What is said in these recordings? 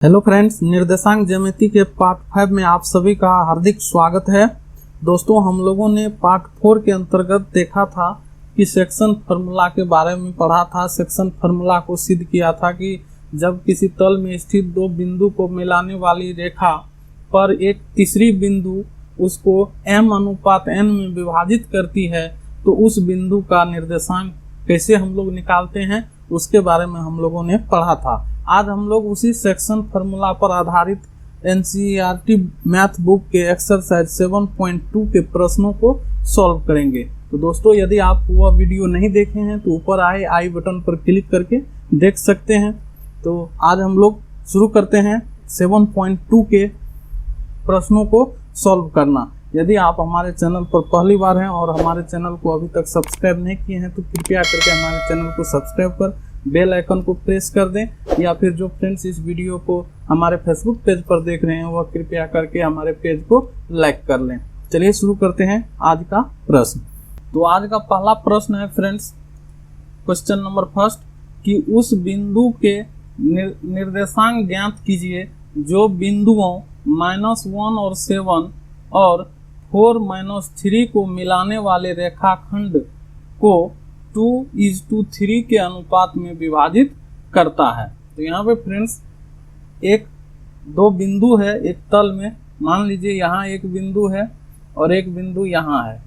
Hello friends, निर्देशांक ज्यामिति के पार्ट 5 में आप सभी का हार्दिक स्वागत है। दोस्तों, हम लोगों ने पार्ट 4 के अंतर्गत देखा था कि सेक्शन फार्मूला के बारे में पढ़ा था। सेक्शन फार्मूला को सिद्ध किया था कि जब किसी तल में स्थित दो बिंदु को मिलाने वाली रेखा पर एक तीसरी बिंदु उसको m/n में विभाजित करती है तो उस बिंदु का निर्देशांक कैसे हम लोग निकालते हैं, उसके बारे में हम लोगों ने पढ़ा था। आज हम लोग उसी सेक्शन फार्मूला पर आधारित NCERT मैथ बुक के एक्सरसाइज 7.2 के प्रश्नों को सॉल्व करेंगे। तो दोस्तों, यदि आप वह वीडियो नहीं देखे हैं तो ऊपर आए आई बटन पर क्लिक करके देख सकते हैं। तो आज हम लोग शुरू करते हैं 7.2 के प्रश्नों को सॉल्व करना। यदि आप हमारे चैनल पर पहली बार हैं और हमारे चैनल को अभी तक सब्सक्राइब नहीं किए हैं तो कृपया करके हमारे चैनल को सब्सक्राइब कर बेल आइकन को प्रेस कर दें, या फिर जो फ्रेंड्स इस वीडियो को हमारे फेसबुक पेज पर देख रहे हैं वह कृपया करके हमारे पेज को लाइक कर लें। चलिए शुरू करते हैं आज का प्रश्न। तो आज का पहला प्रश्न है फ्रेंड्स, क्वेश्चन नंबर फर्स्ट, कि उस बिंदु के निर्देशांक ज्ञात कीजिए जो बिंदुओं -1 और 7 और 4-3 को मिलाने वाले रेखाखंड को 2:3 के अनुपात में विभाजित करता है। तो यहाँ पे फ्रेंड्स दो बिंदु है एक तल में। मान लीजिए यहाँ एक बिंदु है और एक बिंदु यहाँ है,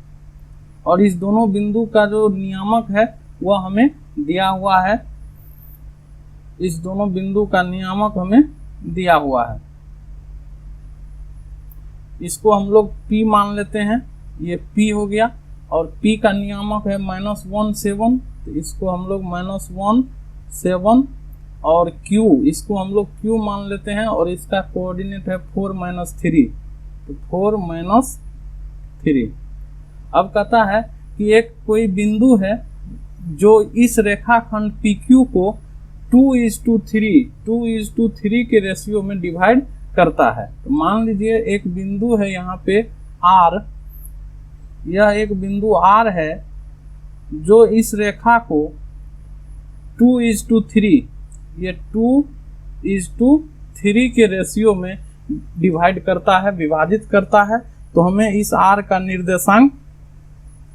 और इस दोनों बिंदु का जो नियामक है वह हमें दिया हुआ है। इस दोनों बिंदु का नियामक हमें दिया हुआ है। इसको हम लोग P मान लेते हैं, ये P हो गया, और P का नियामक है -1 7, तो इसको हम लोग -1 7, और Q इसको हम लोग Q मान लेते हैं, और इसका कोऑर्डिनेट है 4-3, तो 4-3। अब कहता है कि एक कोई बिंदु है जो इस रेखाखंड PQ को 2:3 के रेशियो में डिवाइड करता है। तो मान लीजिए एक बिंदु है यहाँ पे R, यह एक बिंदु R है जो इस रेखा को 2:3, ये 2:3 के रेशियो में डिवाइड करता है, विभाजित करता है। तो हमें इस R का निर्देशांक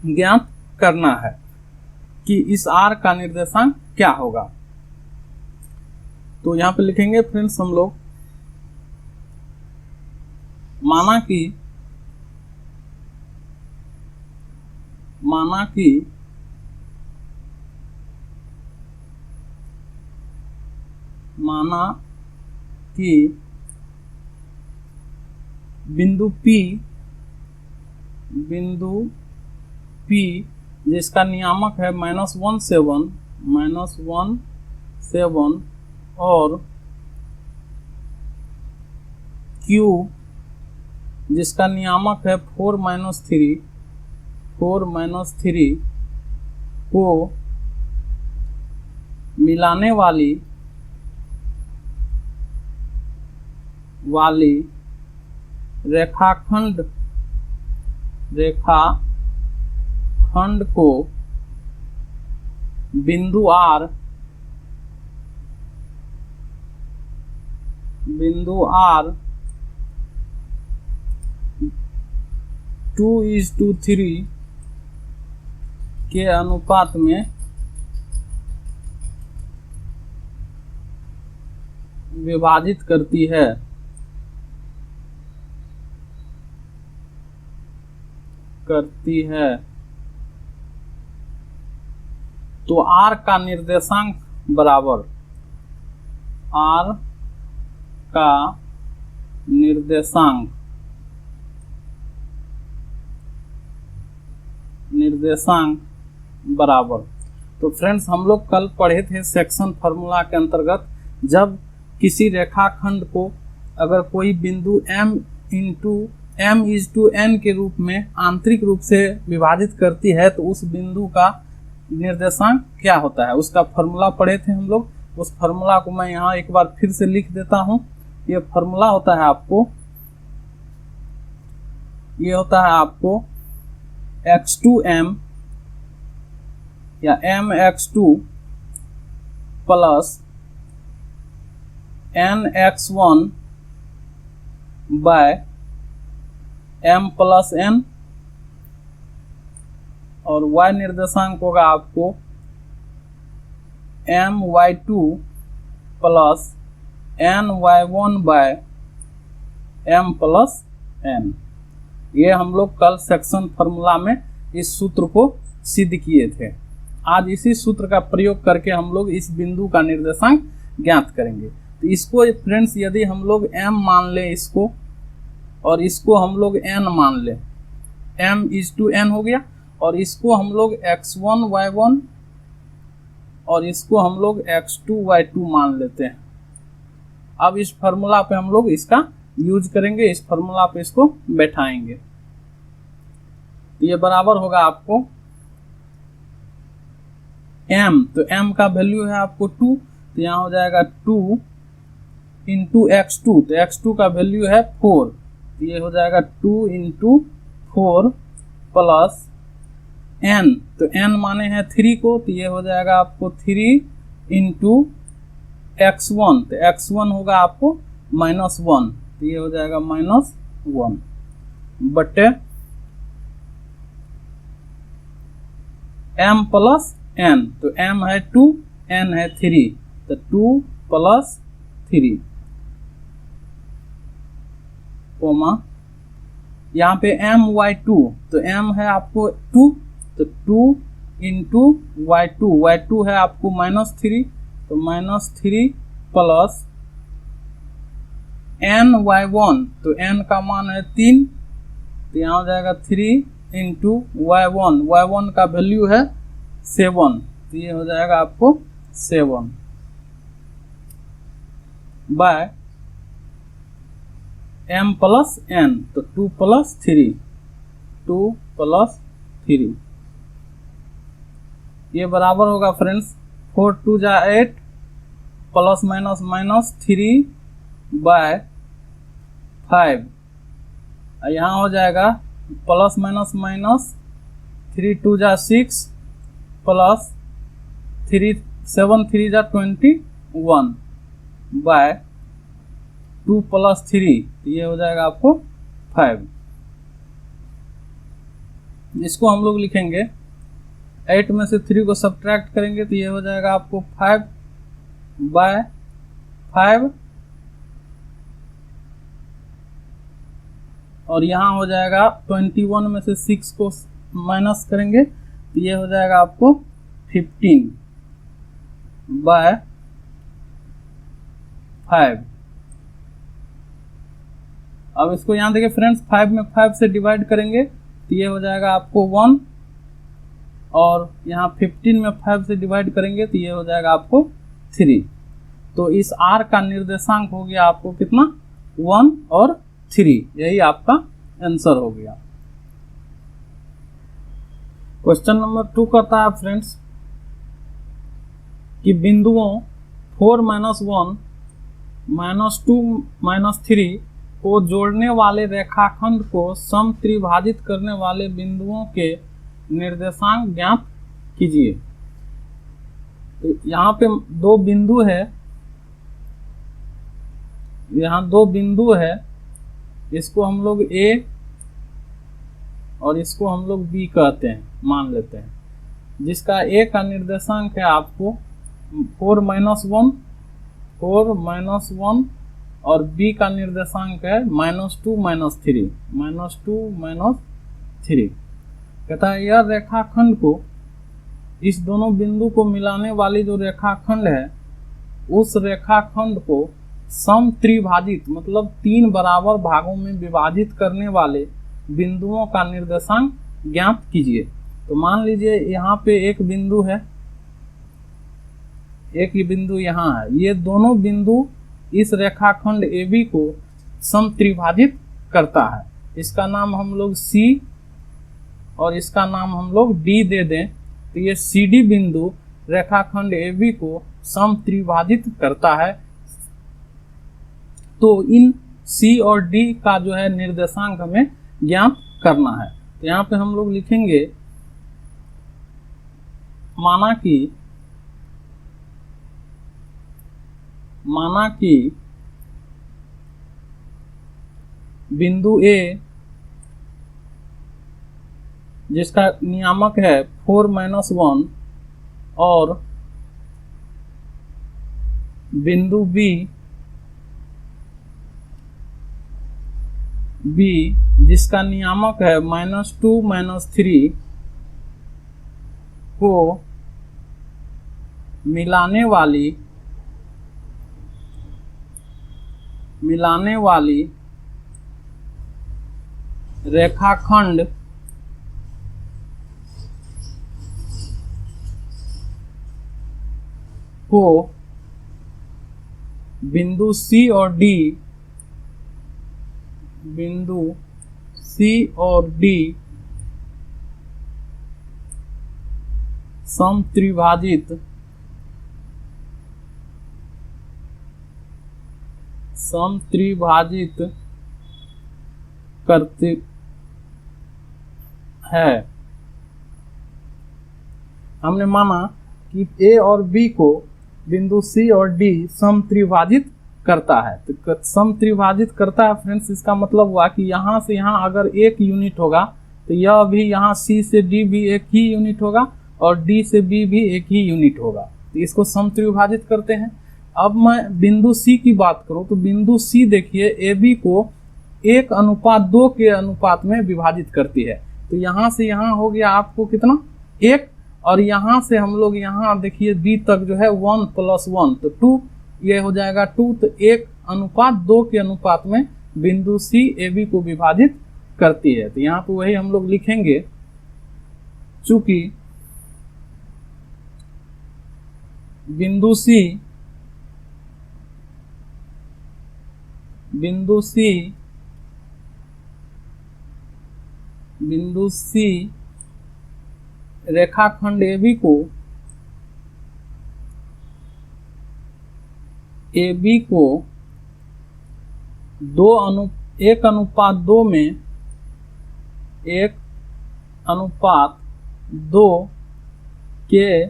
ज्ञात करना है कि इस R का निर्देशांक क्या होगा। तो यहाँ पे लिखेंगे फ्रेंड्स हम लोग, माना कि बिंदु P जिसका नियामक है -1 7 और Q जिसका नियामक है 4-3 को मिलाने वाली रेखाखंड को बिंदु R 2:3 के अनुपात में विभाजित करती है। तो R का निर्देशांक बराबर तो फ्रेंड्स हम लोग कल पढ़े थे सेक्शन फार्मूला के अंतर्गत, जब किसी रेखाखंड को अगर कोई बिंदु m/n के रूप में आंतरिक रूप से विभाजित करती है तो उस बिंदु का निर्देशांक क्या होता है, उसका फार्मूला पढ़े थे हम लोग। उस फार्मूला को मैं यहाँ एक बार फिर से लिख देता हूँ। ये फार्मूला होता है आपको x2m या mx2 plus nx1 by m plus n, और y निर्देशांक होगा आपको my2 plus ny1 by m plus n। ये हम लोग कल सेक्शन फार्मूला में इस सूत्र को सिद्ध किए थे। आज इसी सूत्र का प्रयोग करके हम लोग इस बिंदु का निर्देशांक ज्ञात करेंगे। तो इसको फ्रेंड्स यदि हम लोग m मान ले इसको, और इसको हम लोग n मान ले, m/n हो गया, और इसको हम लोग x1 y1 और इसको हम लोग x2 y2 मान लेते हैं। अब इस फार्मूला पे हम लोग इसका यूज करेंगे, इस फार्मूला पे इसको बैठाएंगे। तो ये बराबर होगा आपको m, तो m का वैल्यू है आपको 2, तो यहाँ हो जाएगा 2 इंटू x2, तो x2 का वैल्यू है 4, तो ये हो जाएगा 2 इंटू 4 प्लस n, तो n माने हैं 3 को, तो ये हो जाएगा आपको 3 इंटू x1, तो x1 होगा आपको -1, तो ये हो जाएगा -1 बटे m प्लस n, तो m है 2, n है 3, तो 2 प्लस 3 कोमा यहाँ पे my2, तो m है आपको 2, तो 2 इंटू y2 है आपको -3, तो -3 प्लस ny1, तो n का मान है 3, तो यहाँ हो जाएगा 3 इंटू y1 का वैल्यू है 7, तो ये हो जाएगा आपको 7 बाय m प्लस n, तो 2 प्लस 3, ये बराबर होगा फ्रेंड्स 4 2 जा 8 प्लस माइनस 3 बाय 5, यहाँ हो जाएगा प्लस माइनस 3 2 जा 6 प्लस 3 7 3 जा 21 बाय 2 प्लस 3, तो ये हो जाएगा आपको 5। इसको हम लोग लिखेंगे 8 में से 3 को सब्ट्रैक्ट करेंगे, तो ये हो जाएगा आपको 5 बाय 5, और यहाँ हो जाएगा 21 में से 6 को माइनस करेंगे, तो ये हो जाएगा आपको 15 बाय 5। अब इसको यहाँ देखिए फ्रेंड्स, 5 में 5 से डिवाइड करेंगे, तो ये हो जाएगा आपको 1, और यहाँ 15 में 5 से डिवाइड करेंगे, तो ये हो जाएगा आपको 3। तो इस r का निर्देशांक हो गया आपको कितना, 1 और 3, यही आपका आंसर हो गया। क्वेश्चन नंबर 2 कहता है फ्रेंड्स कि बिंदुओं 4 -1 -2 -3 को जोड़ने वाले रेखाखंड को समत्रिभाजित करने वाले बिंदुओं के निर्देशांक ज्ञात कीजिए। तो यहाँ पे दो बिंदु है, यहाँ 2 बिंदु है, इसको हम लोग A और इसको हम लोग B कहते हैं, मान लेते हैं, जिसका A का निर्देशांक है आपको 4 -1 और B का निर्देशांक है -2 -3। कहता है यह रेखाखंड को, इस दोनों बिंदु को मिलाने वाली जो रेखाखंड है, उस रेखाखंड को समत्रिभाजित मतलब 3 बराबर भागों में विभाजित करने वाले बिंदुओं का निर्देशांक ज्ञात कीजिए। तो मान लीजिए यहाँ पे एक बिंदु है, एक ही बिंदु यहाँ है, ये दोनों बिंदु इस रेखाखंड AB को समत्रिभाजित करता है। इसका नाम हम लोग C और इसका नाम हम लोग D दे दें, तो ये CD बिंदु रेखाखंड AB को समत्रिभाजित करता है। तो इन C और D का जो है निर्देशांक हमें ज्ञात करना है। तो यहाँ पे हम लोग लिखेंगे, माना कि बिंदु ए जिसका नियामक है 4-1 और बिंदु बी जिसका नियामक है -2-3 को मिलाने वाली रेखाखंड को बिंदु सी और डी समत्रिभाजित करते है। हमने माना कि ए और बी को बिंदु सी और डी समत्रिभाजित करता है। तो समत्रिभाजित करता है फ्रेंड्स, इसका मतलब हुआ कि यहाँ से यहाँ अगर एक यूनिट होगा तो यह भी यहाँ सी से डी भी एक ही यूनिट होगा और डी से बी भी एक ही यूनिट होगा। तो इसको समत्रिभाजित करते हैं। अब मैं बिंदु सी की बात करूं तो बिंदु सी देखिए ए बी को 1:2 के अनुपात में विभाजित करती है। तो यहाँ से यहाँ हो गया आपको कितना 1, और यहाँ से हम लोग यहाँ देखिए बी तक जो है 1 + 1 तो 2, ये हो जाएगा 2। तो 1:2 के अनुपात में बिंदु सी ए बी को विभाजित करती है। तो यहाँ पे वही हम लोग लिखेंगे, चूंकि बिंदु सी रेखाखंड AB को 1:2 में 1:2 के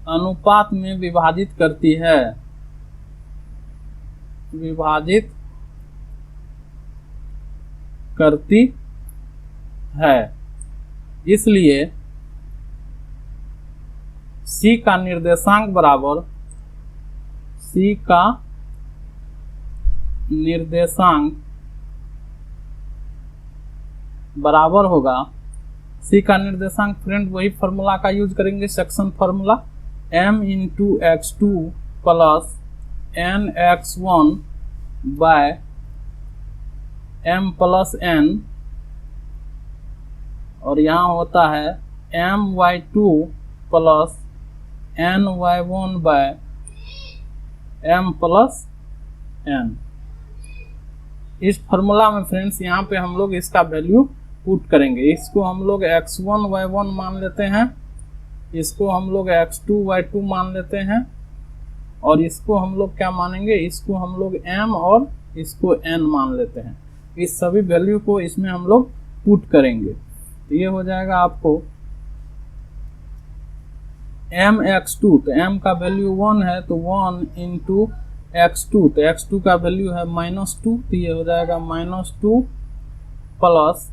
अनुपात में विभाजित करती है। इसलिए C का निर्देशांक बराबर होगा। C का निर्देशांक फ्रेंड वही फॉर्मूला का यूज करेंगे, section formula m×x2 + nx1 m + n, और यहाँ होता है my2 + ny1 m + n। इस फॉर्मूला में फ्रेंड्स यहाँ पे हम लोग इसका वैल्यू पुट करेंगे। इसको हम लोग x1 y1 मान लेते हैं, इसको हम लोग x2 y2 मान लेते हैं, और इसको हम लोग क्या मानेंगे, इसको हम लोग m और इसको n मान लेते हैं। इस सभी वैल्यू को इसमें हम लोग पुट करेंगे। तो ये हो जाएगा आपको mx2, तो m का वैल्यू 1 है तो 1 × x2, तो x2 का वैल्यू है -2, तो ये हो जाएगा -2 +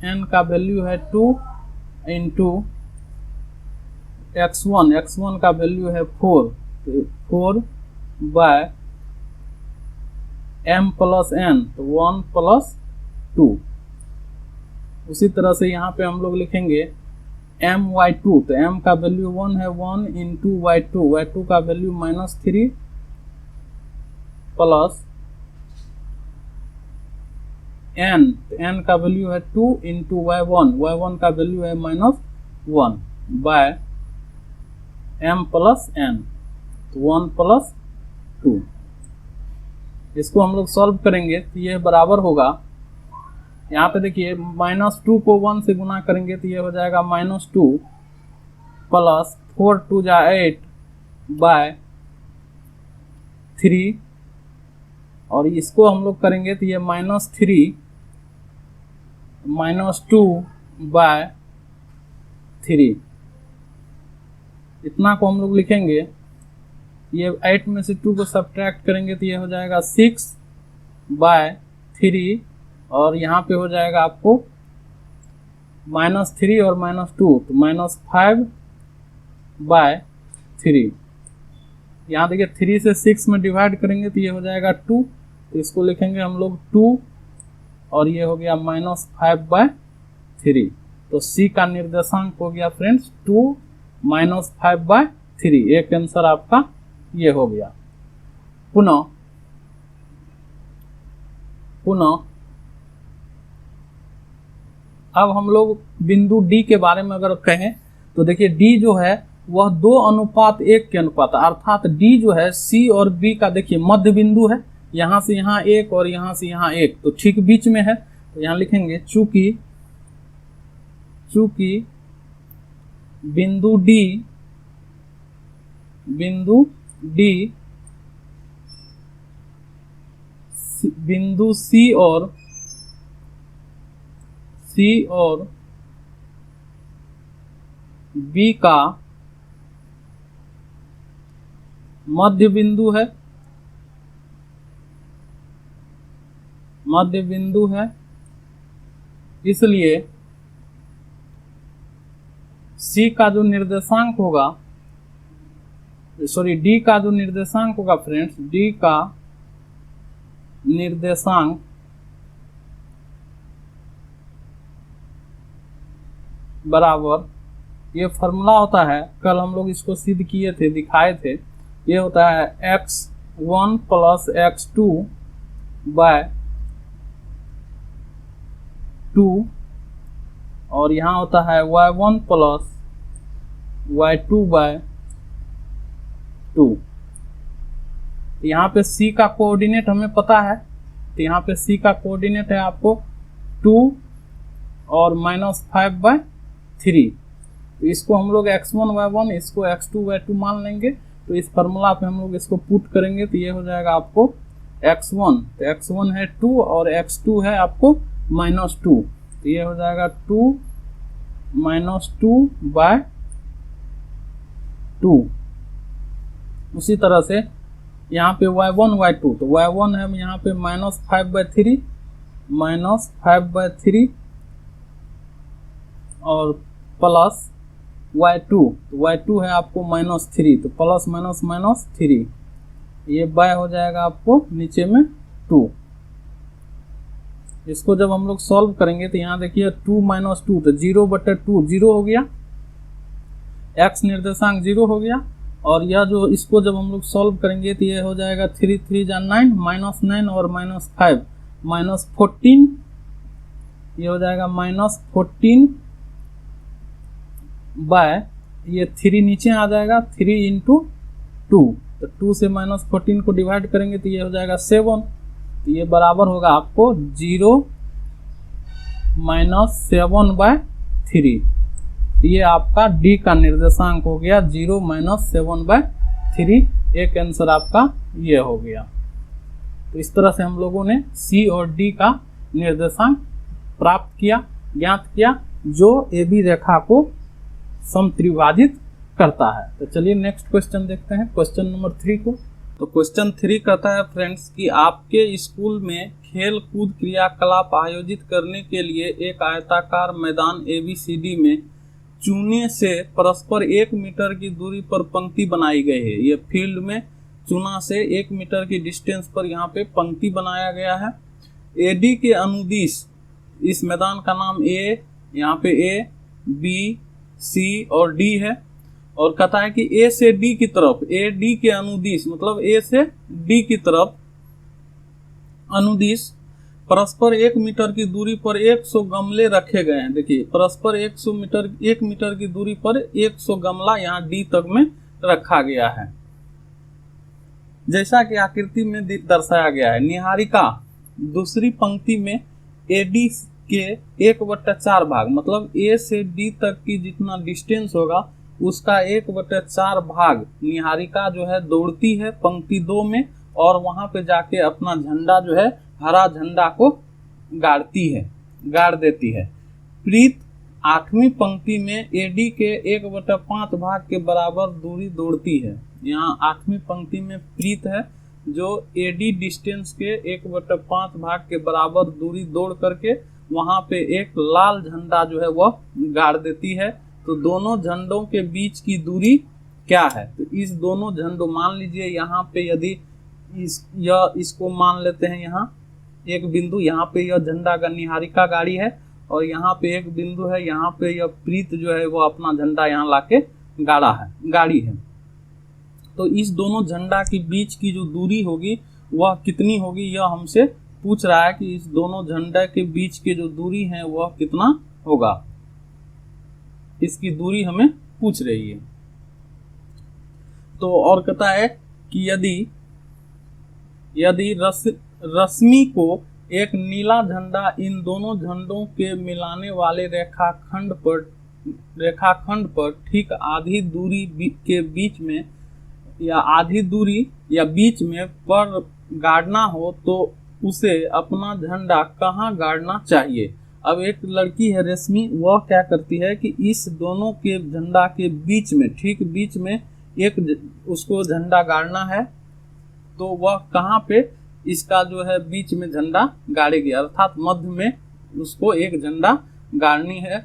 n का वैल्यू है 2 × x1 का वैल्यू है 4, तो 4 m + n, तो 1 + 2। उसी तरह से यहाँ पे हम लोग लिखेंगे my2, तो m का वैल्यू 1 है, 1 × y2 का वैल्यू -3 + n, तो n का वैल्यू है 2 × y1 का वैल्यू है -1 m + n, तो 1 + 2। इसको हम लोग सॉल्व करेंगे तो ये बराबर होगा, यहाँ पे देखिए -2 को 1 से गुना करेंगे तो ये हो जाएगा -2 + 4 × 2 = 8 3, और इसको हम लोग करेंगे तो ये -3 -2/3, इतना को हम लोग लिखेंगे। ये 8 में से 2 को सब्ट्रैक्ट करेंगे तो ये हो जाएगा 6/3 और यहाँ पे हो जाएगा आपको -3 और -2 तो -5/3। यहाँ देखिए 3 से 6 में डिवाइड करेंगे तो ये हो जाएगा 2, तो इसको लिखेंगे हम लोग 2 और ये हो गया -5/3। तो सी का निर्देशांक हो गया फ्रेंड्स 2 -5/3। एक आंसर आपका ये हो गया। पुनः अब हम लोग बिंदु डी के बारे में अगर कहें तो देखिए डी जो है वह 2:1 के अनुपात, अर्थात डी जो है सी और बी का देखिए मध्य बिंदु है। यहाँ से यहाँ 1 और यहाँ से यहाँ 1, तो ठीक बीच में है। तो यहाँ लिखेंगे चूंकि बिंदु सी और बी का मध्य बिंदु है, इसलिए सी का जो निर्देशांक होगा, डी का जो निर्देशांक होगा फ्रेंड्स, डी का निर्देशांक बराबर, ये फॉर्मूला होता है, कल हम लोग इसको सिद्ध किए थे, दिखाए थे। ये होता है x1 + x2/2 और यहाँ होता है y1 + y2/2। यहाँ पे c का कोऑर्डिनेट हमें पता है, तो यहाँ पे c का कोऑर्डिनेट है आपको 2 और -5/3। तो इसको हम लोग x1 y1, इसको x2 y2 मान लेंगे। तो इस फार्मूला पे हम लोग इसको पुट करेंगे तो ये हो जाएगा आपको x1, तो x1 है 2 और x2 है आपको -2, तो ये हो जाएगा 2 -2/2। उसी तरह से यहाँ पे y1 y2, तो y1 है यहाँ पे -5/3 और प्लस y2, तो y2 है आपको -3, तो प्लस -3, ये बाय हो जाएगा आपको नीचे में 2। इसको जब हम लोग सॉल्व करेंगे तो यहाँ देखिए 2 - 2 तो 0/2 0 हो गया, x निर्देशांक 0 हो गया। और यह जो इसको जब हम लोग सॉल्व करेंगे तो ये हो जाएगा 3 3 जा 9, -9 और -5 -14, ये हो जाएगा -14 बाय, ये 3 नीचे आ जाएगा, 3 × 2, तो 2 से -14 को डिवाइड करेंगे तो ये हो जाएगा 7, तो ये बराबर होगा आपको 0 - 7/3। तो ये आपका डी का निर्देशांक हो गया 0 - 7/3। एक आंसर आपका ये हो गया। तो इस तरह से हम लोगों ने सी और डी का निर्देशांक प्राप्त किया, ज्ञात किया, जो ए बी रेखा को समत्रिभाजित करता है। तो चलिए नेक्स्ट क्वेश्चन देखते हैं, क्वेश्चन नंबर 3 को। तो क्वेश्चन 3 कहता है फ्रेंड्स कि आपके स्कूल में खेल कूद क्रियाकलाप आयोजित करने के लिए एक आयताकार मैदान ABCD में चूने से परस्पर 1 मीटर की दूरी पर पंक्ति बनाई गई है। ये फील्ड में चूना से 1 मीटर की डिस्टेंस पर यहाँ पे पंक्ति बनाया गया है। AD के अनुदिश इस मैदान का नाम A, यहाँ पे A, B, C और D है। और कहता है कि A से D की तरफ, AD के अनुदिश मतलब A से D की तरफ अनुदिश परस्पर 1 मीटर की दूरी पर 100 गमले रखे गए हैं। देखिए परस्पर 1 मीटर की दूरी पर 100 गमला यहाँ D तक में रखा गया है, जैसा कि आकृति में दर्शाया गया है। निहारिका दूसरी पंक्ति में AD के 1/4 भाग मतलब A से D तक की जितना डिस्टेंस होगा उसका 1/4 भाग निहारिका जो है दौड़ती है पंक्ति 2 में, और वहां पे जाके अपना झंडा जो है हरा झंडा को गाड़ देती है। प्रीत 8वीं पंक्ति में AD के 1/5 भाग के बराबर दूरी दौड़ती है। यहाँ 8वीं पंक्ति में प्रीत है जो एडी डिस्टेंस के 1/5 भाग के बराबर दूरी दौड़ करके वहां पे एक लाल झंडा जो है वह गाड़ देती है। तो दोनों झंडों के बीच की दूरी क्या है? तो इस दोनों झंडों, मान लीजिए यहाँ पे यदि इसको मान लेते हैं, यहाँ एक बिंदु, यहाँ पे यह झंडा का निहारिका गाड़ी है और यहाँ पे एक बिंदु है, यहाँ पे यह प्रीत जो है वो अपना झंडा यहाँ लाके गाड़ी है। तो इस दोनों झंडा के बीच की जो दूरी होगी वह कितनी होगी, यह हमसे पूछ रहा है कि इस दोनों झंडा के बीच की जो दूरी है वह कितना होगा, इसकी दूरी हमें पूछ रही है। तो और कहता है कि यदि रश्मि को एक नीला झंडा इन दोनों झंडों के मिलाने वाले रेखाखंड पर ठीक आधी दूरी के बीच में या आधी दूरी या बीच में पर गाड़ना हो तो उसे अपना झंडा कहाँ गाड़ना चाहिए? अब एक लड़की है रश्मि, वह क्या करती है कि इस दोनों के झंडा के बीच में, ठीक बीच में उसको झंडा गाड़ना है। तो वह कहाँ पे इसका जो है बीच में झंडा गाड़ेगी, अर्थात मध्य में उसको एक झंडा गाड़नी है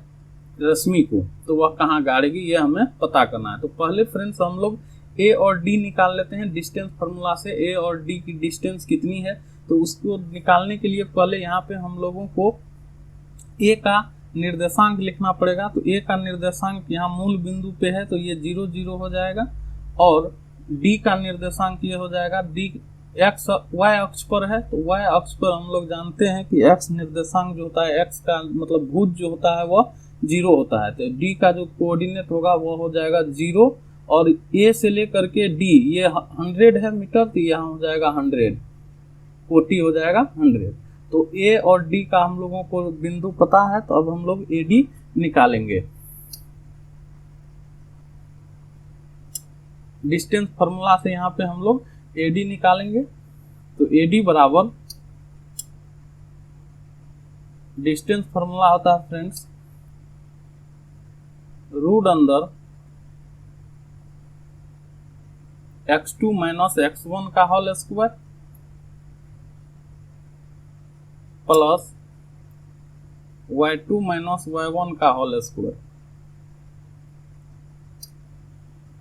रश्मि को। तो वह कहाँ गाड़ेगी ये हमें पता करना है। तो पहले फ्रेंड्स हम लोग ए और डी निकाल लेते हैं डिस्टेंस फार्मूला से। ए और डी की डिस्टेंस कितनी है, तो उसको निकालने के लिए पहले यहाँ पे हम लोगों को ए का निर्देशांक लिखना पड़ेगा। तो ए का निर्देशांक यहाँ मूल बिंदु पे है तो ये 0 0 हो जाएगा, और डी का निर्देशांक ये हो जाएगा, डी एक्स वाई अक्ष पर है तो वाई अक्ष पर हम लोग जानते हैं कि एक्स निर्देशांक जो होता है, एक्स का मतलब भुज जो होता है वह 0 होता है। तो डी का जो कोऑर्डिनेट होगा वह हो जाएगा 0, और ए से लेकर के डी ये 100 है मीटर, तो यहाँ हो जाएगा 100, कोटि हो जाएगा 100। तो ए और डी का हम लोगों को बिंदु पता है, तो अब हम लोग ए डी निकालेंगे। डिस्टेंस फार्मूला से यहाँ पे हम लोग ए डी निकालेंगे। तो ए डी बराबर डिस्टेंस फार्मूला होता है फ्रेंड्स रूट अंदर x2 माइनस x1 का whole square plus y2 minus y1 का होल स्क्वायर।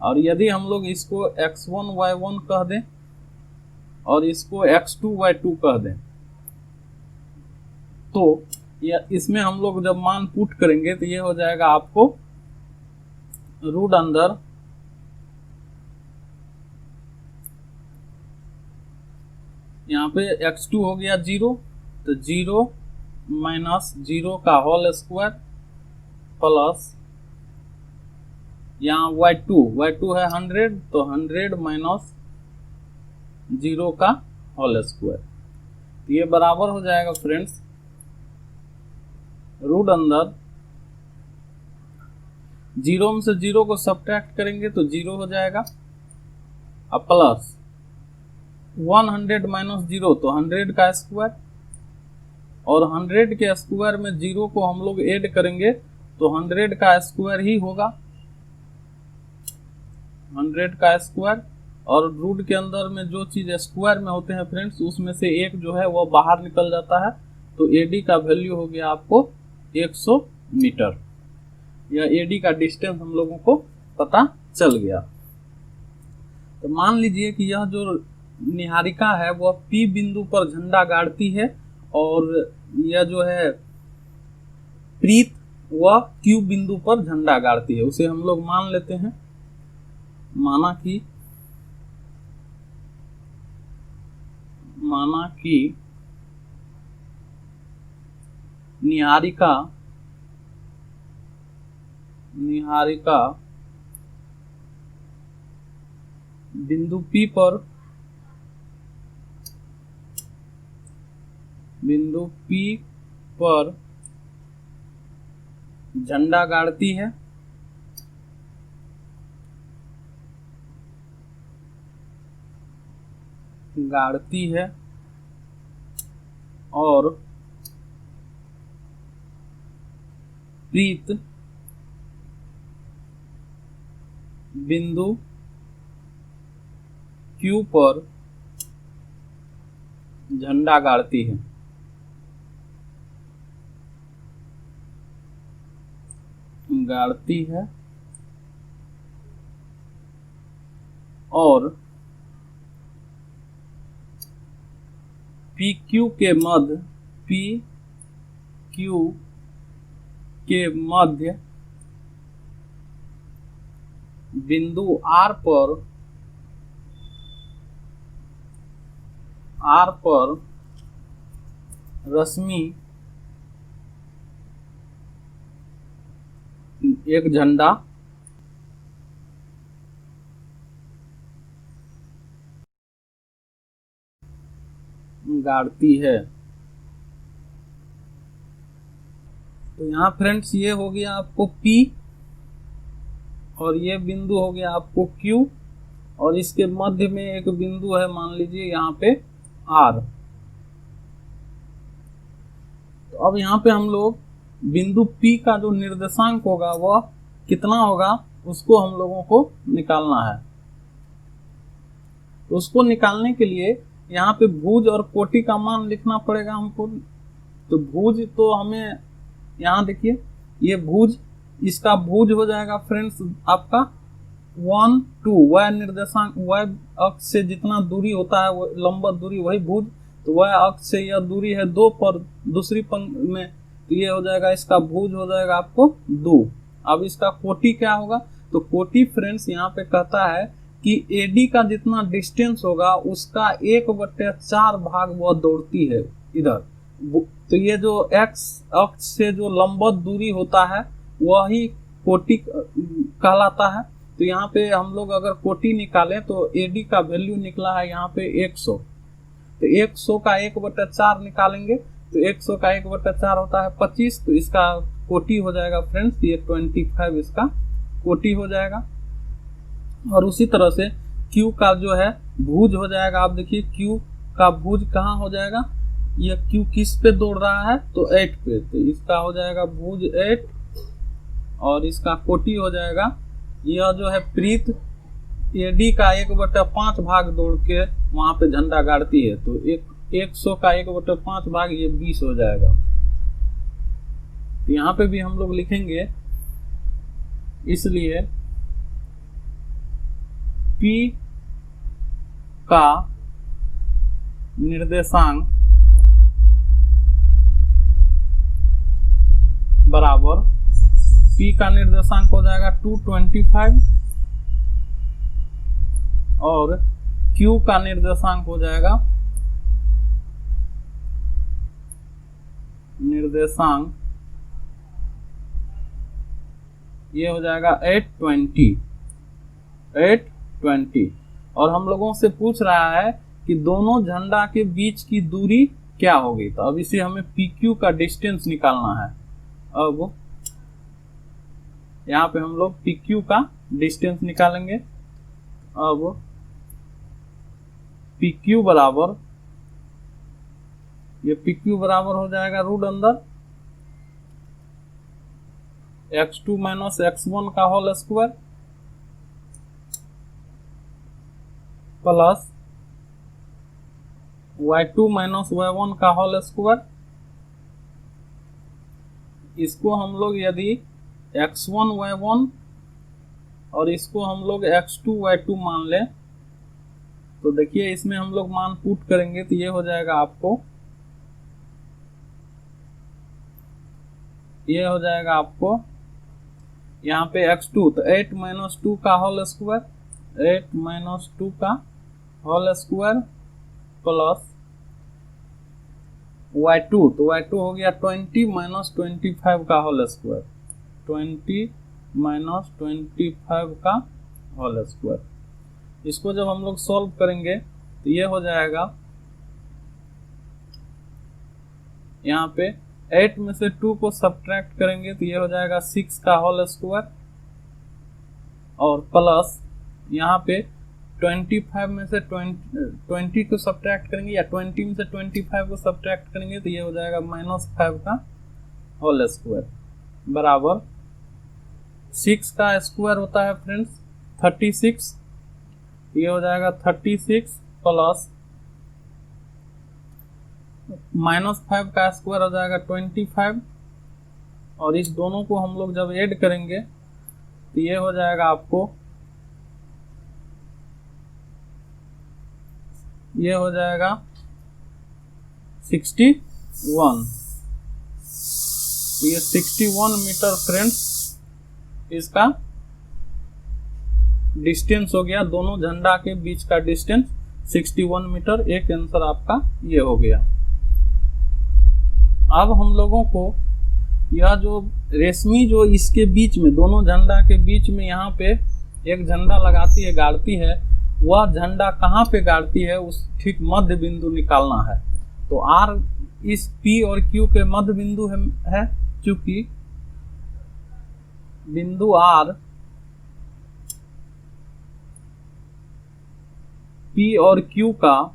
और यदि हम लोग इसको x1 y1 कह दें और इसको x2 y2 कह दें, तो इसमें हम लोग जब मान पुट करेंगे तो ये हो जाएगा आपको रूट अंदर यहाँ पे x2 हो गया 0, तो 0 माइनस 0 का होल स्क्वायर प्लस यहाँ y2 है 100, तो 100 माइनस 0 का होल स्क्वायर। तो ये बराबर हो जाएगा फ्रेंड्स रूट अंदर 0 में से 0 को सब्ट्रैक्ट करेंगे तो 0 हो जाएगा, अब प्लस 100 माइनस 0 तो 100 का स्क्वायर, और 100 के स्क्वायर में 0 को हम लोग ऐड करेंगे तो 100 का स्क्वायर ही होगा, 100 का स्क्वायर। और रूट के अंदर में जो चीज स्क्वायर में होते हैं फ्रेंड्स उसमें से एक जो है वह बाहर निकल जाता है, तो एडी का वैल्यू हो गया आपको 100 मीटर। यह एडी का डिस्टेंस हम लोगों को पता चल गया। तो मान लीजिए कि यह जो निहारिका है वह पी बिंदु पर झंडा गाड़ती है, और यह जो है प्रीत वह क्यू बिंदु पर झंडा गाड़ती है। उसे हम लोग मान लेते हैं, माना कि निहारिका बिंदु P पर झंडा गाड़ती है और प्रीत बिंदु क्यू पर झंडा गाड़ती है। और पी क्यू के मध्य बिंदु आर पर रश्मि एक झंडा गाड़ती है। तो यहाँ फ्रेंड्स ये हो गया आपको P और ये बिंदु हो गया आपको Q और इसके मध्य में एक बिंदु है, मान लीजिए यहाँ पे R। तो अब यहाँ पे हम लोग बिंदु P का जो निर्देशांक होगा वह कितना होगा उसको हम लोगों को निकालना है। तो उसको निकालने के लिए यहाँ पे भुज और कोटि का मान लिखना पड़ेगा हमको। तो भुज तो हमें यहाँ देखिए ये भुज, इसका भुज हो जाएगा फ्रेंड्स आपका 1 2 y निर्देशांक, y अक्ष से जितना दूरी होता है वो लंबवत दूरी वही भुज। तो y अक्ष से यह दूरी है 2 पर दूसरी पंक्ति में, तो ये हो जाएगा इसका भुज हो जाएगा आपको 2। अब इसका कोटि क्या होगा, तो कोटि फ्रेंड्स यहाँ पे कहता है कि AD का जितना डिस्टेंस होगा उसका 1/4 भाग वह दौड़ती है इधर। तो ये जो x अक्ष से जो लंबवत दूरी होता है वही कोटि कहलाता है। तो यहाँ पे हम लोग अगर कोटि निकालें तो AD का वैल्यू निकला है यहाँ पे 100। तो 100 का 1/4 निकालेंगे तो 100 का 1/4 होता है 25। तो इसका कोटि हो जाएगा फ्रेंड्स ये 25 इसका कोटि हो जाएगा। और उसी तरह से Q का जो है भुज हो जाएगा। आप देखिए Q का भुज कहाँ हो जाएगा, ये Q किस पे दौड़ रहा है तो 8 पे, तो इसका हो जाएगा भुज 8 और इसका कोटि हो जाएगा, यह जो है प्रीत AD का 1/5 भाग दौड़ के वहां पे झंडा गाड़ती है। तो 100 का 1/5 भाग ये 20 हो जाएगा। तो यहाँ पे भी हम लोग लिखेंगे, इसलिए P का निर्देशांक बराबर P का निर्देशांक हो जाएगा 225 और Q का निर्देशांक हो जाएगा ये हो जाएगा 820 और हम लोगों से पूछ रहा है कि दोनों झंडा के बीच की दूरी क्या होगी। तो अब इसे हमें PQ का डिस्टेंस निकालना है। अब यहाँ पे हम लोग PQ का डिस्टेंस निकालेंगे। अब PQ बराबर, ये PQ बराबर हो जाएगा रूट अंदर x2 माइनस x1 का whole square plus y2 minus y1 का होल स्क्वायर। इसको हम लोग यदि x1 y1 और इसको हम लोग x2 y2 मान लें तो देखिए इसमें हम लोग मान पुट करेंगे तो ये हो जाएगा आपको, ये हो जाएगा आपको यहाँ पे x2 तो 8 माइनस 2 का होल स्क्वायर, 8 माइनस 2 का होल स्क्वायर प्लस y2 तो y2 हो गया 20 माइनस 25 का होल स्क्वायर, 20 माइनस 25 का होल स्क्वायर। इसको जब हम लोग सॉल्व करेंगे तो ये हो जाएगा यहाँ पे 8 में से 2 को सब्ट्रैक्ट करेंगे तो ये हो जाएगा 6 का होल स्क्वायर और प्लस यहाँ पे 25 में से 20 को सब्ट्रैक्ट करेंगे या 20 में से 25 को सब्ट्रैक्ट करेंगे तो ये हो जाएगा -5 का होल स्क्वायर बराबर 6 का स्क्वायर होता है फ्रेंड्स 36 ये हो जाएगा 36 प्लस -5 का स्क्वायर हो जाएगा 25, और इस दोनों को हम लोग जब ऐड करेंगे तो ये हो जाएगा आपको, ये हो जाएगा 61। ये 61 मीटर फ्रेंड्स इसका डिस्टेंस हो गया, दोनों झंडा के बीच का डिस्टेंस 61 मीटर। एक आंसर आपका ये हो गया। अब हम लोगों को यह जो रेशमी जो इसके बीच में, दोनों झंडा के बीच में यहाँ पे एक झंडा लगाती है, गाड़ती है, वह झंडा कहाँ पे गाड़ती है उस ठीक मध्य बिंदु निकालना है। तो आर इस पी और क्यू के मध्य बिंदु है क्योंकि बिंदु आर पी और क्यू का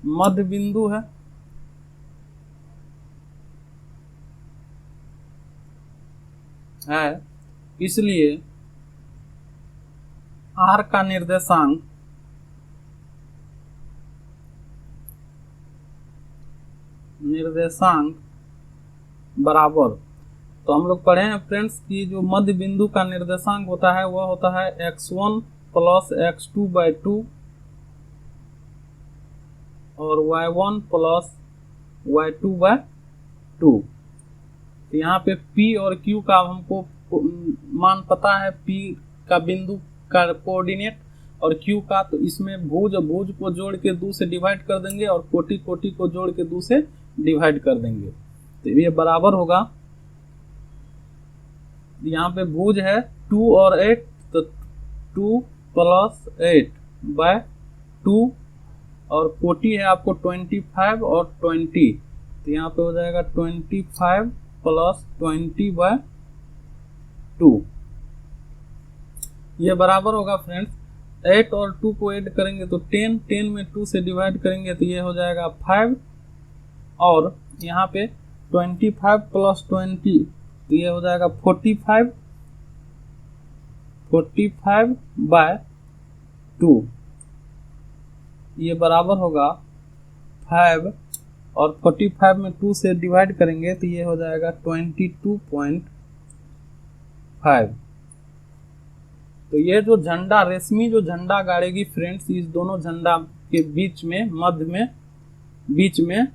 मध्य बिंदु है, इसलिए आर का निर्देशांक बराबर, तो हम लोग पढ़े हैं फ्रेंड्स कि जो मध्य बिंदु का निर्देशांक होता है वह होता है x1 प्लस x2/2 और y1 प्लस y2/2। तो यहाँ पे P और Q का हमको मान पता है, P का बिंदु का कोऑर्डिनेट और Q का, तो इसमें भुज को जोड़ के 2 से डिवाइड कर देंगे और कोटि को जोड़ के 2 से डिवाइड कर देंगे। तो ये बराबर होगा, यहाँ पे भुज है 2 और 8, तो 2 + 8/2 और कोटि है आपको 25 और 20, तो यहाँ पे हो जाएगा 25 + 20/2। ये बराबर होगा फ्रेंड्स, 8 और 2 को ऐड करेंगे तो 10 में 2 से डिवाइड करेंगे तो ये हो जाएगा 5, और यहाँ पे 25 + 20 तो ये हो जाएगा 45/2। ये बराबर होगा 5 और 45 में 2 से डिवाइड करेंगे तो ये हो जाएगा 22.5। तो ये जो झंडा, रेशमी जो झंडा गाड़ेगी फ्रेंड्स इस दोनों झंडा के बीच में, मध्य में, बीच में,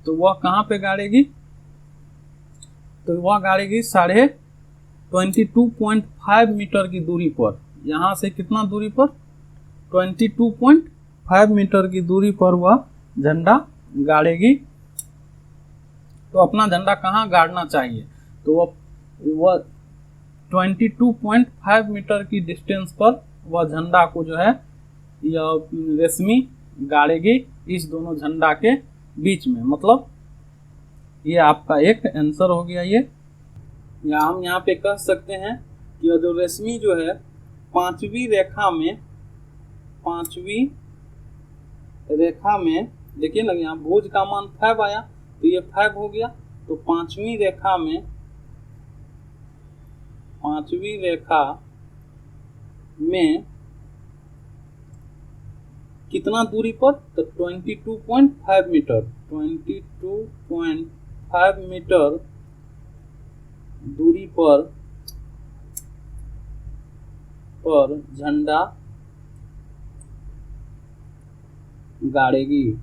तो वह कहाँ पे गाड़ेगी, तो वह गाड़ेगी 22.5 मीटर की दूरी पर। यहाँ से कितना दूरी पर, 22.5 मीटर की दूरी पर वह झंडा गाड़ेगी। तो अपना झंडा कहाँ गाड़ना चाहिए, तो वह 22.5 मीटर की डिस्टेंस पर वह झंडा को जो है यह रेशमी गाड़ेगी इस दोनों झंडा के बीच में। मतलब ये आपका एक आंसर हो गया। ये या हम यहाँ पे कह सकते हैं कि जो रेशमी जो है पांचवी रेखा में देखिए ना, यहाँ भुज का मान 5 आया तो ये 5 हो गया। तो पांचवी रेखा में कितना दूरी पर, तो 22.5 मीटर, 22.5 मीटर दूरी पर झंडा गाड़ेगी।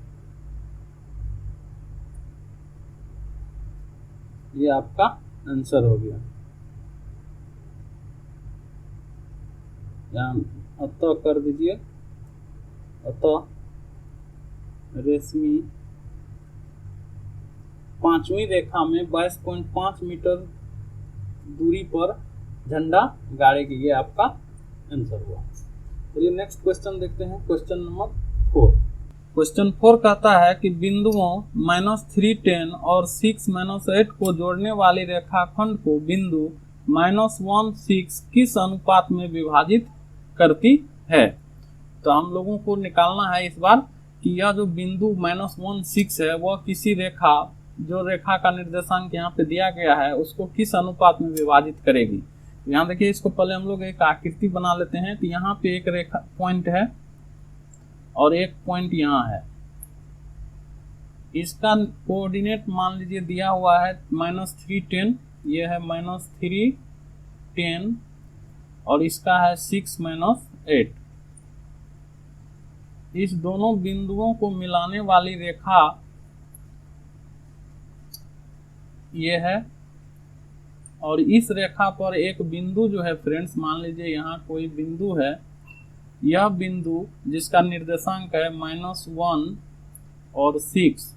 ये आपका आंसर हो गया। यहाँ अतः कर दीजिए, अतः रेशमी पांचवी रेखा में 22.5 मीटर दूरी पर झंडा गाड़ेगी। ये आपका आंसर हुआ। चलिए नेक्स्ट क्वेश्चन देखते हैं, क्वेश्चन नंबर 4। क्वेश्चन 4 कहता है कि बिंदुओं -3, 10 और 6, -8 को जोड़ने वाली रेखाखंड को बिंदु -1, 6 किस अनुपात में विभाजित करती है। तो हम लोगों को निकालना है इस बार कि यह जो बिंदु -1, 6 है वह किसी रेखा, जो रेखा का निर्देशांक यहाँ पे दिया गया है उसको किस अनुपात में विभाजित करेगी। यहाँ देखिए, इसको पहले हम लोग एक आकृति बना लेते हैं। तो यहाँ पे एक रेखा पॉइंट है और एक पॉइंट यहाँ है। इसका कोऑर्डिनेट मान लीजिए दिया हुआ है -3 10, ये है -3 10 और इसका है 6 -8। इस दोनों बिंदुओं को मिलाने वाली रेखा ये है और इस रेखा पर एक बिंदु जो है फ्रेंड्स, मान लीजिए यहाँ कोई बिंदु है। यह बिंदु जिसका निर्देशांक है -1 और 6,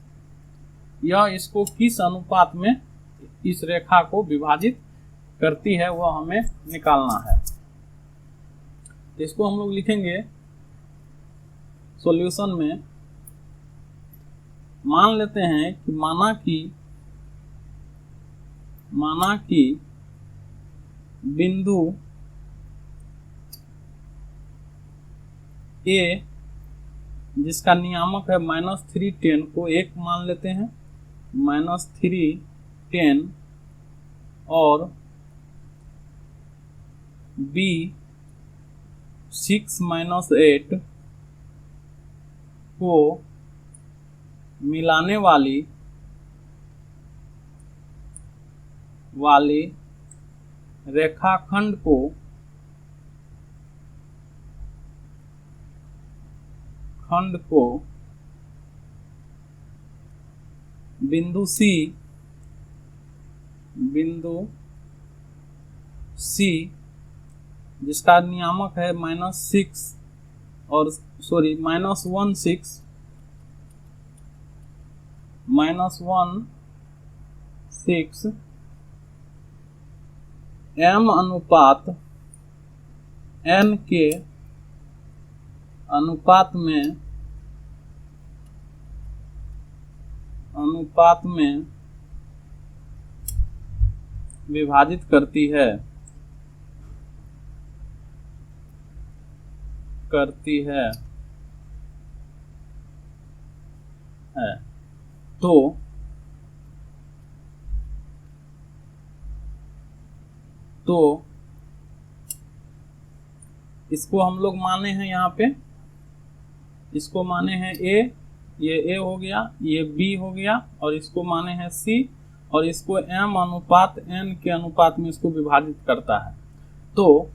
यह इसको किस अनुपात में इस रेखा को विभाजित करती है वह हमें निकालना है। तो इसको हम लोग लिखेंगे सॉल्यूशन में। मान लेते हैं कि माना कि बिंदु ए जिसका नियामक है -3 10 को 1 मान लेते हैं, -3 10 और B 6 -8 को मिलाने वाली रेखाखंड को बिंदु C जिसका नियामक है -6 और सॉरी -1 6 m अनुपात n के अनुपात में विभाजित करती है तो इसको हम लोग माने हैं, यहाँ पे इसको माने हैं A, ये A हो गया, ये B हो गया और इसको माने हैं C और इसको m अनुपात n के अनुपात में इसको विभाजित करता है। तो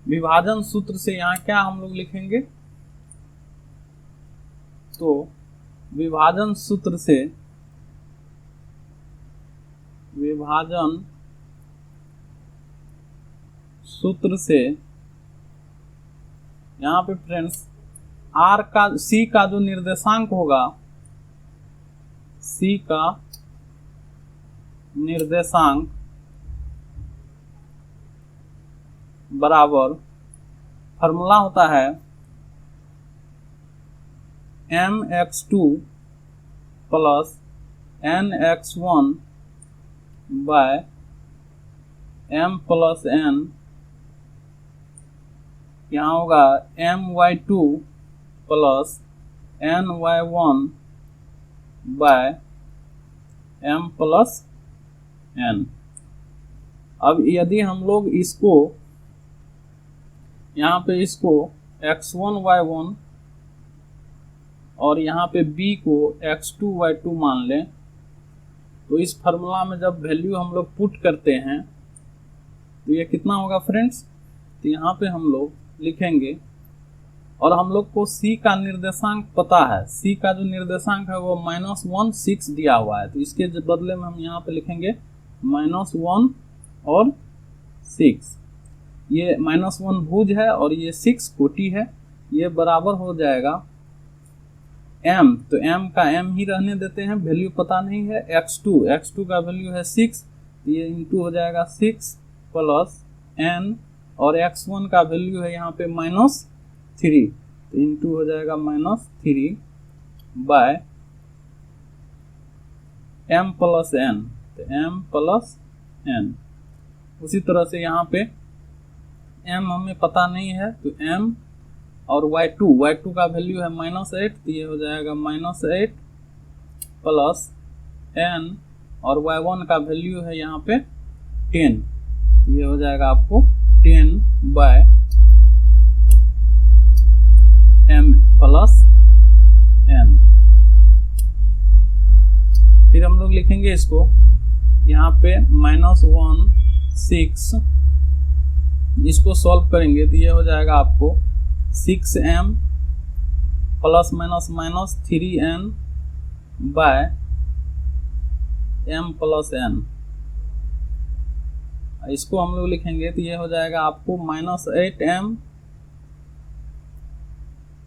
विभाजन सूत्र से यहाँ क्या हम लोग लिखेंगे? तो विभाजन सूत्र से यहाँ पे फ्रेंड्स C का जो निर्देशांक होगा, C का निर्देशांक बराबर फॉर्मूला होता है mx2 plus nx1 by m plus n, यहाँ होगा my2 plus ny1 by m plus n। अब यदि हम लोग इसको यहाँ पे इसको x1 y1 और यहाँ पे b को x2 y2 मान लें, तो इस फार्मूला में जब वैल्यू हम लोग पुट करते हैं तो ये कितना होगा फ्रेंड्स? तो यहाँ पे हम लोग लिखेंगे और हम लोग को C का निर्देशांक पता है, C का जो निर्देशांक है वो -1 6 दिया हुआ है, तो इसके बदले में हम यहाँ पे लिखेंगे -1 और 6। ये -1 भुज है और ये 6 कोटि है, ये बराबर हो जाएगा m, तो m का m ही रहने देते हैं, वैल्यू पता नहीं है। x2 का वैल्यू है 6, तो ये इंटू हो जाएगा 6 प्लस n और x1 का वैल्यू है यहाँ पे -3, तो इंटू हो जाएगा -3 बाय m प्लस n, तो m प्लस n। उसी तरह से यहाँ पे m हमें पता नहीं है, तो m और y2 का वैल्यू है -8, तो ये हो जाएगा -8 प्लस n और y1 का वैल्यू है यहाँ पे 10, तो ये हो जाएगा आपको 10/m प्लस n। फिर हम लोग लिखेंगे इसको यहाँ पे -1 6, इसको सॉल्व करेंगे तो ये हो जाएगा आपको 6m plus minus 3n/m plus n। इसको हम लोग लिखेंगे तो ये हो जाएगा आपको -8m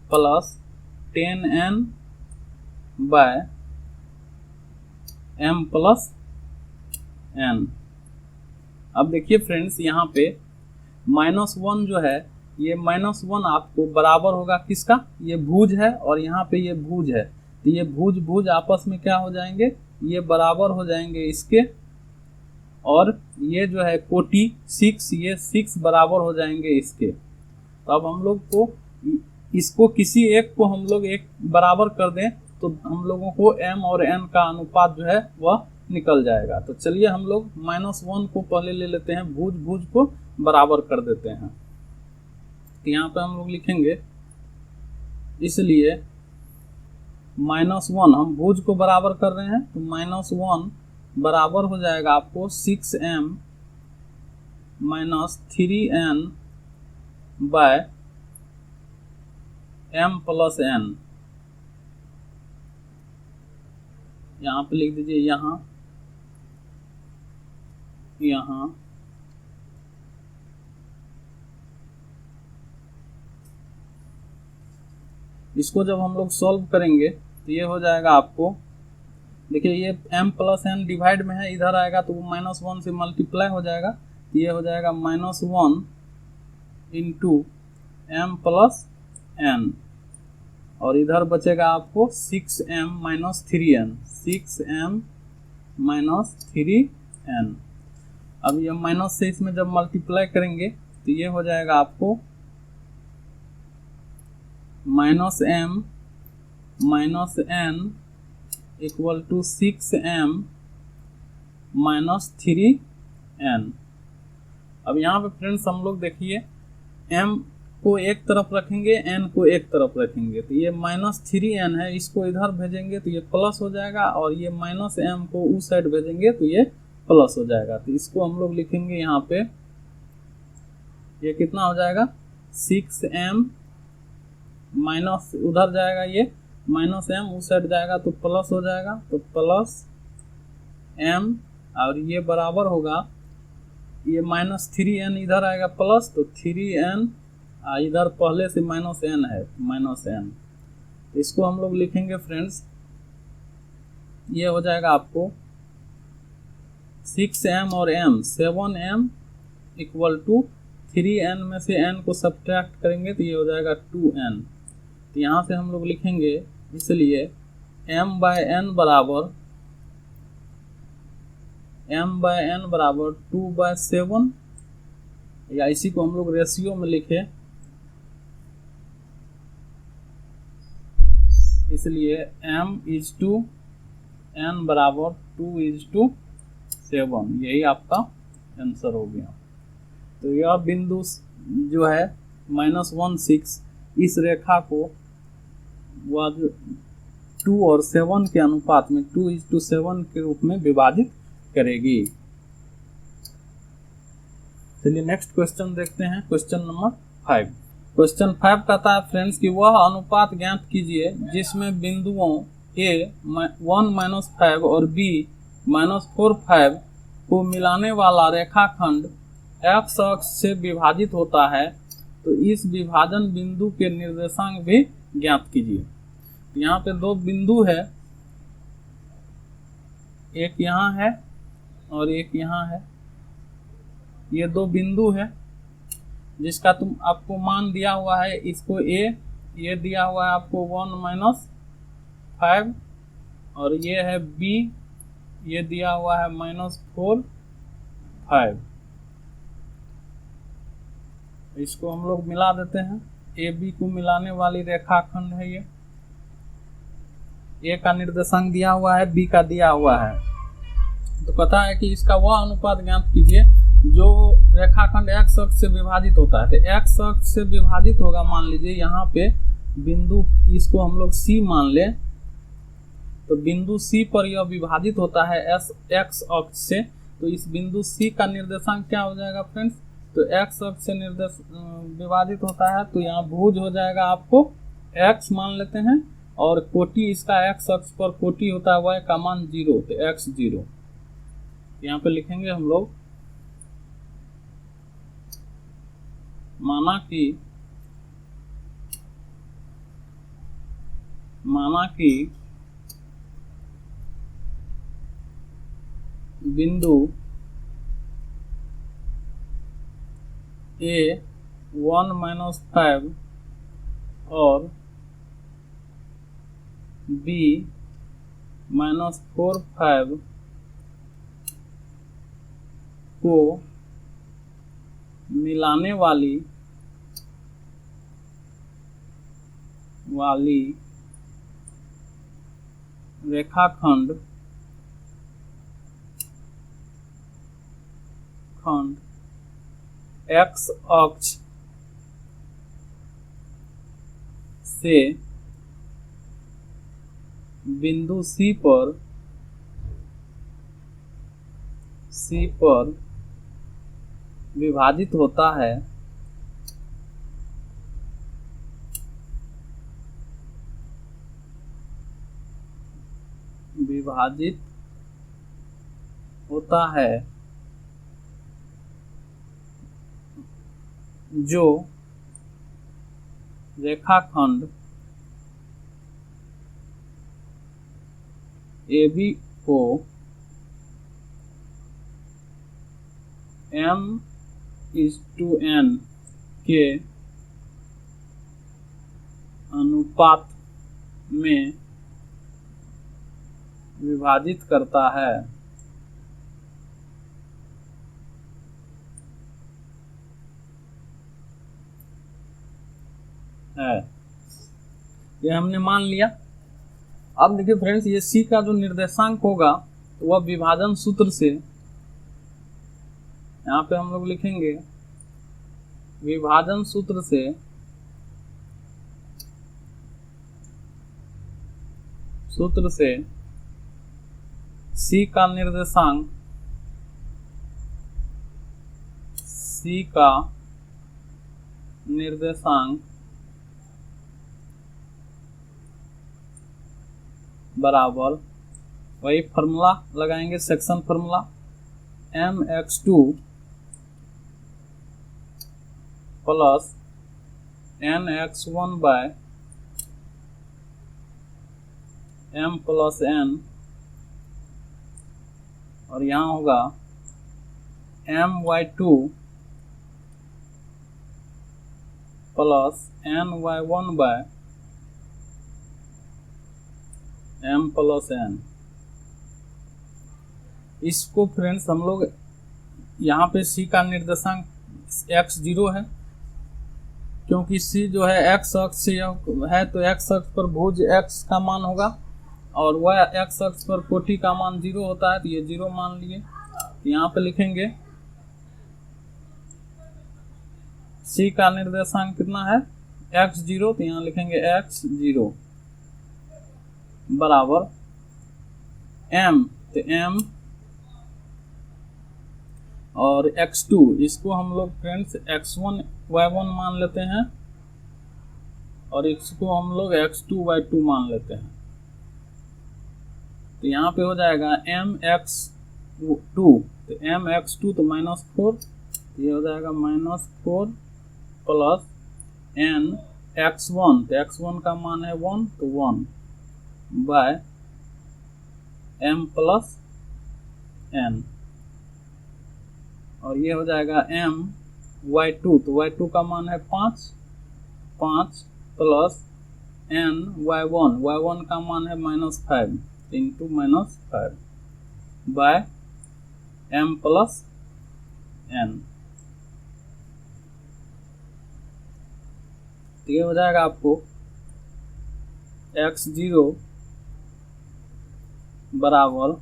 plus 10n/m plus n। अब देखिए फ्रेंड्स, यहाँ पे -1 जो है, ये -1 आपको बराबर होगा किसका, ये भुज है और यहाँ पे ये भुज है, तो ये भुज आपस में क्या हो जाएंगे, ये बराबर हो जाएंगे इसके, और ये जो है कोटि 6, ये 6 बराबर हो जाएंगे इसके। तो अब हम लोग को इसको किसी एक को हम लोग एक बराबर कर दें तो हम लोगों को m और n का अनुपात जो है वह निकल जाएगा। तो चलिए हम लोग -1 को पहले ले लेते हैं, भुज को बराबर कर देते हैं। तो यहाँ पे हम लोग लिखेंगे, इसलिए -1 हम भुज को बराबर कर रहे हैं तो -1 बराबर हो जाएगा आपको 6m - 3n/m प्लस n। यहाँ पे लिख दीजिए, यहाँ इसको जब हम लोग सॉल्व करेंगे तो ये हो जाएगा आपको, देखिए ये m प्लस n डिवाइड में है, इधर आएगा तो -1 से मल्टीप्लाई हो जाएगा, तो ये हो जाएगा -1 इंटू m प्लस n, और इधर बचेगा आपको 6m - 3n, 6m - 3n। अब ये माइनस से इसमें जब मल्टीप्लाई करेंगे तो ये हो जाएगा आपको -m - n equal to 6m - 3n। अब यहाँ पे फ्रेंड्स हम लोग देखिए, m को एक तरफ रखेंगे, n को एक तरफ रखेंगे, तो ये -3n है, इसको इधर भेजेंगे तो ये प्लस हो जाएगा, और ये -m को उस साइड भेजेंगे तो ये प्लस हो जाएगा। तो इसको हम लोग लिखेंगे यहाँ पे, ये कितना हो जाएगा 6m माइनस उधर जाएगा, ये -m उस साइड जाएगा तो प्लस हो जाएगा, तो प्लस m, और ये बराबर होगा, ये -3n इधर आएगा प्लस, तो 3n, इधर पहले से -n है, -n। इसको हम लोग लिखेंगे फ्रेंड्स, ये हो जाएगा आपको 6m और m 7m equal to 3n में से n को सब्ट्रैक्ट करेंगे तो ये हो जाएगा 2n। तो यहाँ से हम लोग लिखेंगे, इसलिए m/n बराबर 2/7, या इसी को हम लोग रेशियो में लिखे, इसलिए m/n बराबर 2:7, यही आपका आंसर हो गया। तो यह बिंदु जो है -16 इस रेखा को वह 2 और 7 के अनुपात में 2:7 के रूप में विभाजित करेगी। चलिए नेक्स्ट क्वेश्चन देखते हैं, क्वेश्चन नंबर 5। क्वेश्चन 5 कहता है फ्रेंड्स कि वह अनुपात ज्ञात कीजिए जिसमें बिंदुओं A 1-5 और B -4-5 को मिलाने वाला रेखाखंड x अक्ष से विभाजित होता है, तो इस विभाजन बिंदु के निर्देशांक भी ज्ञात कीजिए। यहाँ पे दो बिंदु है, एक यहाँ है और एक यहाँ है, ये दो बिंदु है जिसका आपको मान दिया हुआ है, इसको A, ये दिया हुआ है आपको 1-5, और ये है B, ये दिया हुआ है -4-5। इसको हम लोग मिला देते हैं, AB को मिलाने वाली रेखाखंड है ये। A का निर्देशांक दिया हुआ है, B का दिया हुआ है, तो पता है कि इसका वह अनुपात ज्ञात कीजिए जो रेखाखंड x अक्ष से विभाजित होता है, तो x अक्ष से विभाजित होगा, मान लीजिए यहाँ पे बिंदु, इसको हम लोग C मान लें, तो बिंदु C पर यह विभाजित होता है x अक्ष से, तो इस बिंदु C का निर्देशांक क्या हो जाएगा फ्रेंड्स, तो x अक्ष से विभाजित होता है, तो यहाँ भुज हो जाएगा आपको x मान लेते हैं, और कोटि इसका x अक्ष पर कोटि होता है y का मान 0, तो x 0 यहाँ पे लिखेंगे हम लोग। माना कि बिंदु A 1-5 और B -4-5 को मिलाने वाली रेखाखंड x अक्ष से बिंदु C पर विभाजित होता है, जो रेखाखंड AB को m/n के अनुपात में विभाजित करता है। ये हमने मान लिया। अब देखिए फ्रेंड्स, ये C का जो निर्देशांक होगा तो वह विभाजन सूत्र से, यहाँ पे हम लोग लिखेंगे विभाजन सूत्र से C का निर्देशांक बराबर, वही फॉर्मूला लगाएंगे, section formula, mx2 plus nx1 by m plus n, और यहाँ होगा my2 plus ny1 by m plus n। इसको फ्रेंड्स हम लोग यहाँ पे C का निर्देशांक x0 है, क्योंकि C जो है x अक्ष से है, तो x अक्ष पर भुज x का मान होगा और y x अक्ष पर कोटि का मान 0 होता है, तो ये 0 मान लिए। यहाँ पे लिखेंगे C का निर्देशांक कितना है, x0, तो यहाँ लिखेंगे x0 बराबर m, तो m और x2, इसको हम लोग फ्रेंड्स x1 y1 मान लेते हैं और इसको हम लोग x2 y2 मान लेते हैं। तो यहाँ पे हो जाएगा mx2, तो mx2 तो -4, ये हो जाएगा -4 प्लस n x1, तो x1 का मान है 1, तो 1 बाय m प्लस n, और ये हो जाएगा m y2, तो y2 का मान है 5 प्लस n y1 का मान है -5 into -5 by m plus n। तो ये हो जाएगा आपको x0 बराबर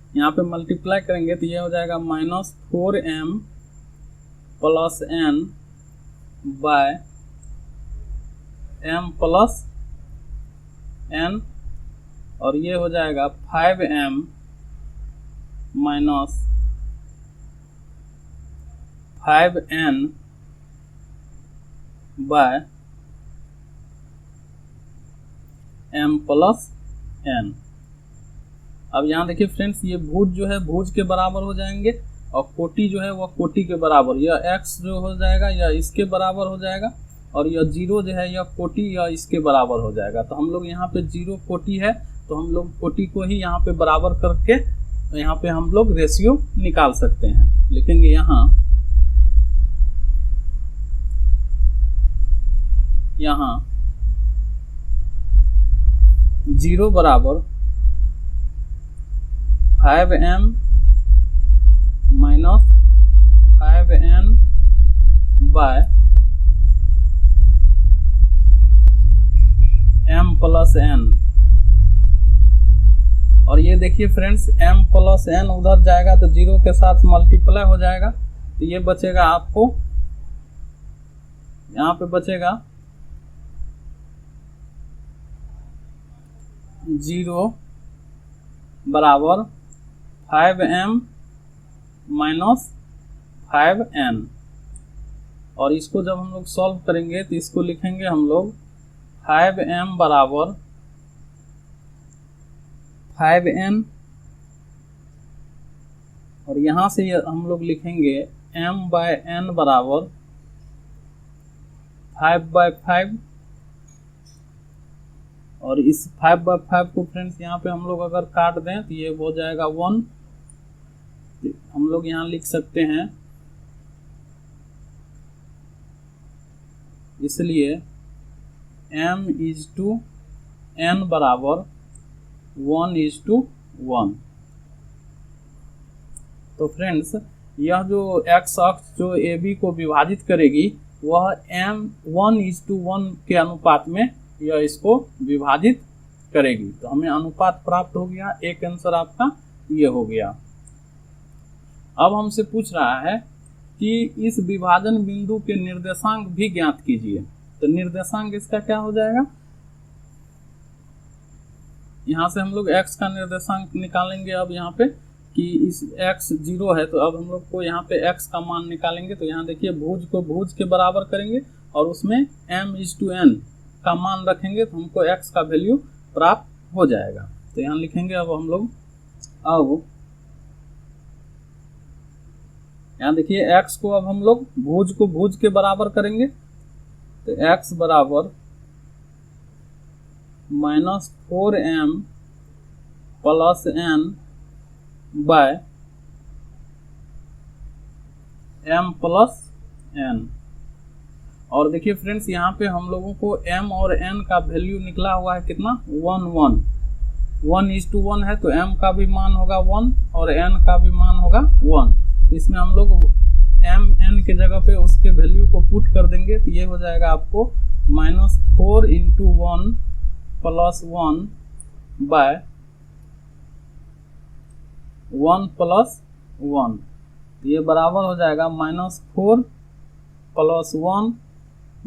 यहाँ पे मल्टीप्लाई करेंगे तो ये हो जाएगा -4m + n bye m + n, और ये हो जाएगा 5m - 5n bye m + n। अब यहाँ देखिए फ्रेंड्स, ये भुज जो है भुज के बराबर हो जाएंगे और कोटि जो है वह कोटि के बराबर, यह x जो हो जाएगा यह इसके बराबर हो जाएगा, और यह 0 जो है यह कोटि यह इसके बराबर हो जाएगा। तो हम लोग यहाँ पे 0 कोटि है तो हम लोग कोटि को ही यहाँ पे बराबर करके यहाँ पे हम लोग रेशियो निकाल सकते हैं। लिखेंगे यहाँ 0 बराबर 5m - 5n bye m + n, और ये देखिए फ्रेंड्स m + n उधर जाएगा तो 0 के साथ मल्टीप्लाई हो जाएगा, तो ये बचेगा आपको, यहाँ पे बचेगा 0 बराबर 5m - 5n, और इसको जब हम लोग सॉल्व करेंगे तो इसको लिखेंगे हम लोग 5m बराबर 5n, और यहाँ से हम लोग लिखेंगे m/n बराबर 5/5, और इस 5/5 को फ्रेंड्स यहाँ पे हम लोग अगर काट दें तो ये हो जाएगा 1, हम लोग यहाँ लिख सकते हैं, इसलिए m/n बराबर 1:1। तो फ्रेंड्स यह जो x अक्ष जो AB को विभाजित करेगी वह m 1:1 के अनुपात में यह इसको विभाजित करेगी। तो हमें अनुपात प्राप्त हो गया, एक आंसर आपका ये हो गया। अब हमसे पूछ रहा है कि इस विभाजन बिंदु के निर्देशांक भी ज्ञात कीजिए। तो निर्देशांक इसका क्या हो जाएगा, यहाँ से हम लोग x का निर्देशांक निकालेंगे। अब यहाँ पे कि इस x 0 है तो अब हम लोग को यहाँ पे x का मान निकालेंगे। तो यहाँ देखिए भुज को भुज के बराबर करेंगे और उसमें m/n का मान रखेंगे तो हमको x का वैल्यू प्राप्त हो जाएगा। तो यहाँ लिखेंगे अब हम लोग, अब यहाँ देखिए x को अब हम लोग भुज को भुज के बराबर करेंगे तो x बराबर -4m + n bye m + n। और देखिए फ्रेंड्स यहाँ पे हम लोगों को m और n का वैल्यू निकला हुआ है कितना, 1:1 है तो m का भी मान होगा 1 और n का भी मान होगा 1। तो इसमें हम लोग m n के जगह पे उसके वैल्यू को पुट कर देंगे तो ये हो जाएगा आपको -4 × 1 + 1 बाय 1 + 1, ये बराबर हो जाएगा -4 + 1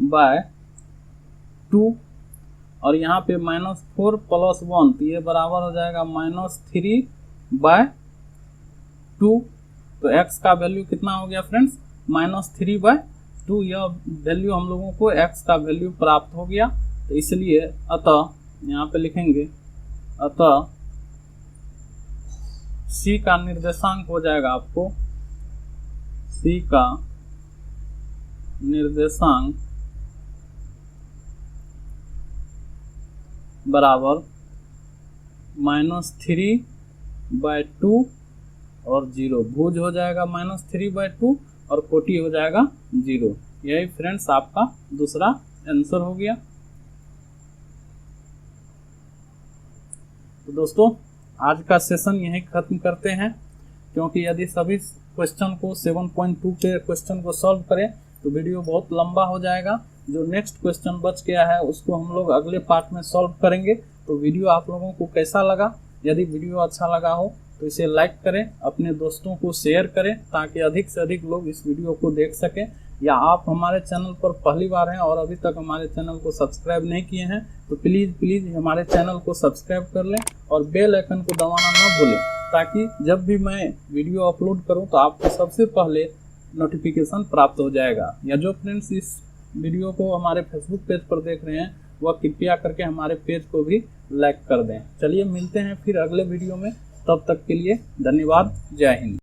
बाय 2, और यहाँ पे -4 + 1 तो ये बराबर हो जाएगा -3/2। तो x का वैल्यू कितना हो गया फ्रेंड्स, -3/2। यह वैल्यू हम लोगों को x का वैल्यू प्राप्त हो गया। तो इसलिए अतः यहाँ पे लिखेंगे, अतः c का निर्देशांक हो जाएगा आपको, c का निर्देशांक बराबर -3/2 और 0, भुज हो जाएगा -3/2 और कोटि हो जाएगा 0। यही फ्रेंड्स आपका दूसरा आंसर हो गया। तो दोस्तों आज का सेशन यहीं खत्म करते हैं, क्योंकि यदि सभी क्वेश्चन को 7.2 के क्वेश्चन को सॉल्व करें तो वीडियो बहुत लंबा हो जाएगा। जो नेक्स्ट क्वेश्चन बच गया है उसको हम लोग अगले पार्ट में सॉल्व करेंगे। तो वीडियो आप लोगों को कैसा लगा, यदि वीडियो अच्छा लगा हो तो इसे लाइक करें, अपने दोस्तों को शेयर करें ताकि अधिक से अधिक लोग इस वीडियो को देख सकें। या आप हमारे चैनल पर पहली बार हैं और अभी तक हमारे चैनल को सब्सक्राइब नहीं किए हैं तो प्लीज़ हमारे चैनल को सब्सक्राइब कर लें और बेल आइकन को दबाना ना भूलें, ताकि जब भी मैं वीडियो अपलोड करूं तो आपको सबसे पहले नोटिफिकेशन प्राप्त हो जाएगा। या जो फ्रेंड्स इस वीडियो को हमारे फेसबुक पेज पर देख रहे हैं वह कृपया करके हमारे पेज को भी लाइक कर दें। चलिए मिलते हैं फिर अगले वीडियो में, तब तक के लिए धन्यवाद। जय हिंद।